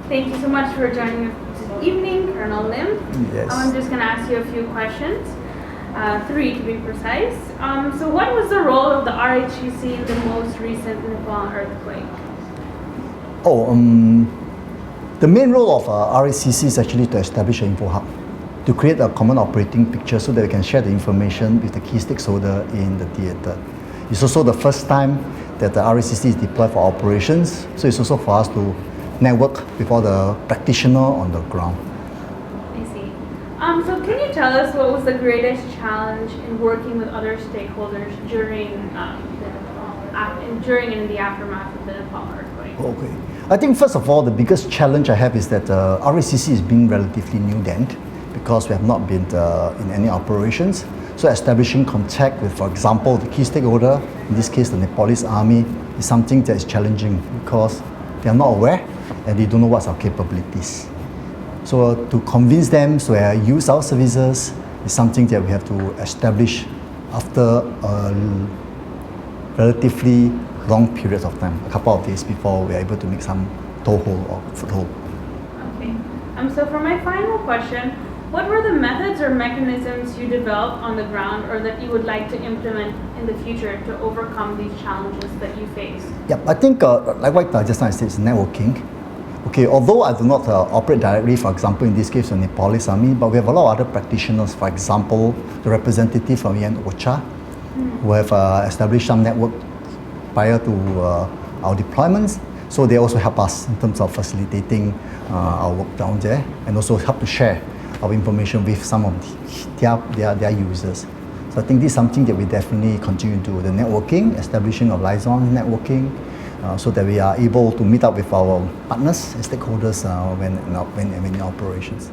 Thank you so much for joining us this evening, Colonel Lim. Yes. I'm just going to ask you a few questions, 3 to be precise. So what was the role of the RHCC in the most recent Nepal earthquake? The main role of RHCC is actually to establish an info hub, to create a common operating picture so that we can share the information with the key stakeholder in the theatre. It's also the first time that the RHCC is deployed for operations, so it's also for us to network with all the practitioners on the ground. I see. So can you tell us what was the greatest challenge in working with other stakeholders during and in the aftermath of the Nepal earthquake? Okay. I think first of all, the biggest challenge I have is that RHCC is being relatively new then, because we have not been in any operations. So establishing contact with, for example, the key stakeholder, in this case the Nepalese army, is something that is challenging because they are not aware and they don't know what's our capabilities. So to convince them to use our services is something that we have to establish after a relatively long period of time, a couple of days before we are able to make some toehold or foothold. Okay. So for my final question, what were the methods or mechanisms you developed on the ground or that you would like to implement in the future to overcome these challenges that you face? Yeah, I think like what just now I said, it's networking. Okay, although I do not operate directly, for example, in this case, the Nepalese army, but we have a lot of other practitioners, for example, the representative from UN OCHA, who have established some network prior to our deployments. So they also help us in terms of facilitating our work down there and also help to share our information with some of their users. So I think this is something that we definitely continue to do, the networking, establishing of liaison networking, so that we are able to meet up with our partners and stakeholders when in operations.